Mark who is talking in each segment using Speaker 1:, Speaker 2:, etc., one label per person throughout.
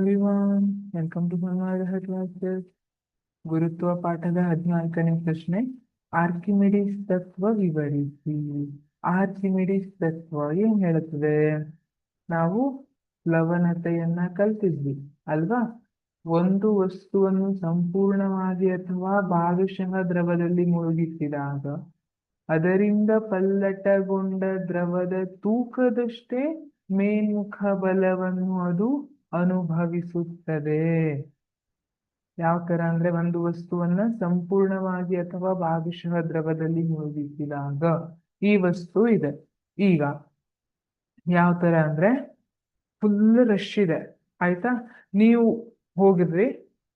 Speaker 1: Everyone, welcome to Kannada classes. ಗುರುತ್ವ ಪಾಠದ 14ನೇ ಪ್ರಶ್ನೆ. ಆರ್ಕಿಮಿಡೀಸ್ ತತ್ವ ವಿವರಿಸಿ. ಆರ್ಕಿಮಿಡೀಸ್ ತತ್ವ ಏನ್ ಹೇಳುತ್ತದೆ? ನಾವು ಲವಣತೆಯನ್ನ ಕಲ್ತಿದ್ವಿ ಅಲ್ವಾ? ಒಂದು ವಸ್ತುವನ್ನು ಸಂಪೂರ್ಣವಾಗಿ ಅಥವಾ ಭಾಗಶಃ ದ್ರವದಲ್ಲಿ ಮುಳುಗಿಸಿದಾಗ ಅದರಿಂದ ಪಲ್ಲಟಗೊಂಡ ದ್ರವದ ತೂಕದಷ್ಟೇ ಮೇಲ್ಮುಖ ಬಲವನ್ನು ಅದು ಅನುಭವಿಸುತ್ತದೆ. ಯಾವ ತರ ಅಂದ್ರೆ, ಒಂದು ವಸ್ತುವನ್ನ ಸಂಪೂರ್ಣವಾಗಿ ಅಥವಾ ಭಾಗಶಃ ದ್ರವದಲ್ಲಿ ಮುಳುಗಿಸಿದಾಗ ಈ ವಸ್ತು ಇದೆ. ಈಗ ಯಾವ ತರ ಅಂದ್ರೆ, ಫುಲ್ ರಶ್ ಇದೆ ಆಯ್ತಾ. ನೀವು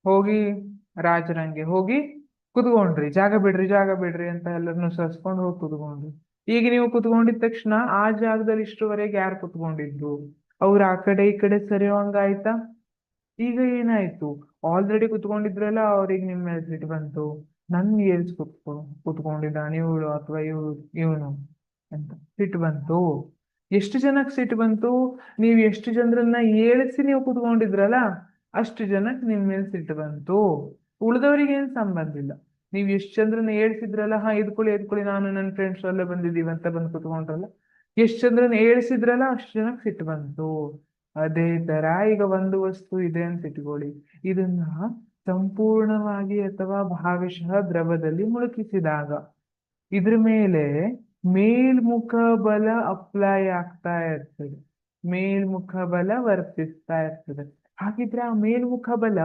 Speaker 1: ಹೋಗಿ ರಾಜರಂಗೆ ಹೋಗಿ ಕುತ್ಕೊಂಡ್ರಿ, ಜಾಗ ಬಿಡ್ರಿ ಜಾಗ ಬಿಡ್ರಿ ಅಂತ ಎಲ್ಲರನ್ನು ಸಸ್ಕೊಂಡು ಹೋಗಿ ಕುತ್ಕೊಂಡ್ರಿ. ಈಗ ನೀವು ಕುತ್ಕೊಂಡಿದ ತಕ್ಷಣ ಆ ಜಾಗದಲ್ಲಿ ಇಷ್ಟುವರೆಗೆ ಯಾರು ಕುತ್ಕೊಂಡಿದ್ರು? ಅವ್ರು ಆ ಕಡೆ ಈ ಕಡೆ ಸರಿಯೋಂಗಾಯ್ತಾ? ಈಗ ಏನಾಯ್ತು? ಆಲ್ರೆಡಿ ಕುತ್ಕೊಂಡಿದ್ರಲ್ಲ, ಅವ್ರಿಗೆ ನಿಮ್ ಮೇಲೆ ಸಿಟ್ಟು ಬಂತು. ನನ್ ಏಳ್ಸ್ ಕುತ್ಕೊಂಡಿದ್ದಾನೆ ಇವಳು ಅಥವಾ ಇವನು ಅಂತ ಸಿಟ್ಟು ಬಂತು. ಎಷ್ಟು ಜನಕ್ಕೆ ಸಿಟ್ಟು ಬಂತು? ನೀವು ಎಷ್ಟು ಜನರನ್ನ ಏಳಿಸಿ ನೀವು ಕುತ್ಕೊಂಡಿದ್ರಲ್ಲ, ಅಷ್ಟು ಜನಕ್ಕೆ ನಿಮ್ ಮೇಲೆ ಸಿಟ್ಟು ಬಂತು. ಉಳಿದವ್ರಿಗೆ ಏನ್ ಸಂಬಂಧ ಇಲ್ಲ. ನೀವ್ ಎಷ್ಟು ಜನರನ್ನ ಏಳ್ಸಿದ್ರಲ್ಲ, ಎದ್ಕೊಳ್ಳಿ ನಾನು ನನ್ನ ಫ್ರೆಂಡ್ಸ್ ಎಲ್ಲ ಬಂದಿದೀವಿ ಅಂತ ಬಂದು ಕುತ್ಕೊಂಡ್ರಲ್ಲ, ಎಷ್ಟು ಜನರನ್ನ ಏಳ್ಸಿದ್ರಲ್ಲ ಅಷ್ಟು ಜನಕ್ಕೆ ಸಿಟ್ಟು ಬಂತು. ಅದೇ ತರ ಈಗ ಒಂದು ವಸ್ತು ಇದೆ ಅಂತ ಇಟ್ಕೊಳ್ಳಿ. ಇದನ್ನ ಸಂಪೂರ್ಣವಾಗಿ ಅಥವಾ ಭಾಗಶಃ ದ್ರವದಲ್ಲಿ ಮುಳುಗಿಸಿದಾಗ ಇದ್ರ ಮೇಲೆ ಮೇಲ್ಮುಖ ಬಲ ಅಪ್ಲೈ ಆಗ್ತಾ ಇರ್ತದೆ, ಮೇಲ್ಮುಖ ಬಲ ವರ್ತಿಸ್ತಾ ಇರ್ತದೆ. ಹಾಗಿದ್ರೆ ಆ ಮೇಲ್ಮುಖ ಬಲ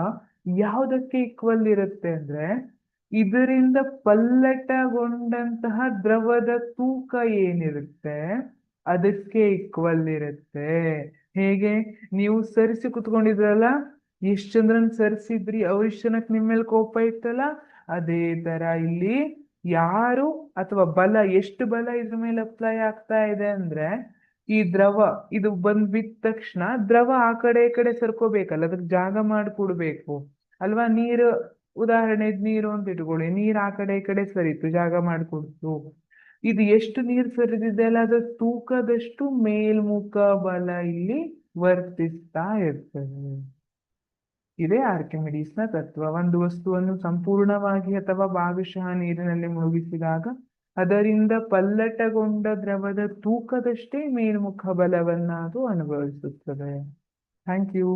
Speaker 1: ಯಾವುದಕ್ಕೆ ಈಕ್ವಲ್ ಇರುತ್ತೆ ಅಂದ್ರೆ, ಇದರಿಂದ ಪಲ್ಲಟಗೊಂಡಂತಹ ದ್ರವದ ತೂಕ ಏನಿರುತ್ತೆ ಅದಕ್ಕೆ ಈಕ್ವಲ್ ಇರುತ್ತೆ. ಹೇಗೆ? ನೀವು ಸರಿಸಿ ಕುತ್ಕೊಂಡಿದ್ರಲ್ಲ, ಎಷ್ಟ್ ಚಂದ್ರನ್ ಸರಿಸಿದ್ರಿ, ಅವ್ರಿಷ್ಟು ಜನಕ್ಕೆ ನಿಮ್ಮ ಮೇಲೆ ಕೋಪ ಇತ್ತಲ್ಲ, ಅದೇ ತರ ಇಲ್ಲಿ ಯಾರು ಅಥವಾ ಬಲ, ಎಷ್ಟು ಬಲ ಇದ್ರ ಮೇಲೆ ಅಪ್ಲೈ ಆಗ್ತಾ ಇದೆ ಅಂದ್ರೆ, ಈ ದ್ರವ ಇದು ಬಿದ್ದ ತಕ್ಷಣ ದ್ರವ ಆ ಕಡೆ ಈ ಕಡೆ ಸರ್ಕೋಬೇಕಲ್ಲ, ಅದಕ್ಕೆ ಜಾಗ ಮಾಡಿಕೊಡ್ಬೇಕು ಅಲ್ವಾ? ನೀರು ಉದಾಹರಣೆ, ನೀರು ಅಂತ ಇಟ್ಕೊಳ್ಳಿ. ನೀರ್ ಆ ಕಡೆ ಈ ಕಡೆ ಸರಿತು, ಜಾಗ ಮಾಡಿಕೊಡ್ತು. ಇದು ಎಷ್ಟು ನೀರು ಸರಿದಿದೆ ಅಲ್ಲ, ಅದ್ರ ತೂಕದಷ್ಟು ಮೇಲ್ಮುಖ ಬಲ ಇಲ್ಲಿ ವರ್ತಿಸ್ತಾ ಇರ್ತದೆ. ಇದೇ ಆರ್ಕಿಮಿಡೀಸ್ನ ತತ್ವ. ಒಂದು ವಸ್ತುವನ್ನು ಸಂಪೂರ್ಣವಾಗಿ ಅಥವಾ ಭಾಗಶಃ ನೀರಿನಲ್ಲಿ ಮುಳುಗಿಸಿದಾಗ ಅದರಿಂದ ಪಲ್ಲಟಗೊಂಡ ದ್ರವದ ತೂಕದಷ್ಟೇ ಮೇಲ್ಮುಖ ಬಲವನ್ನ ಅದು ಅನುಭವಿಸುತ್ತದೆ. Thank you.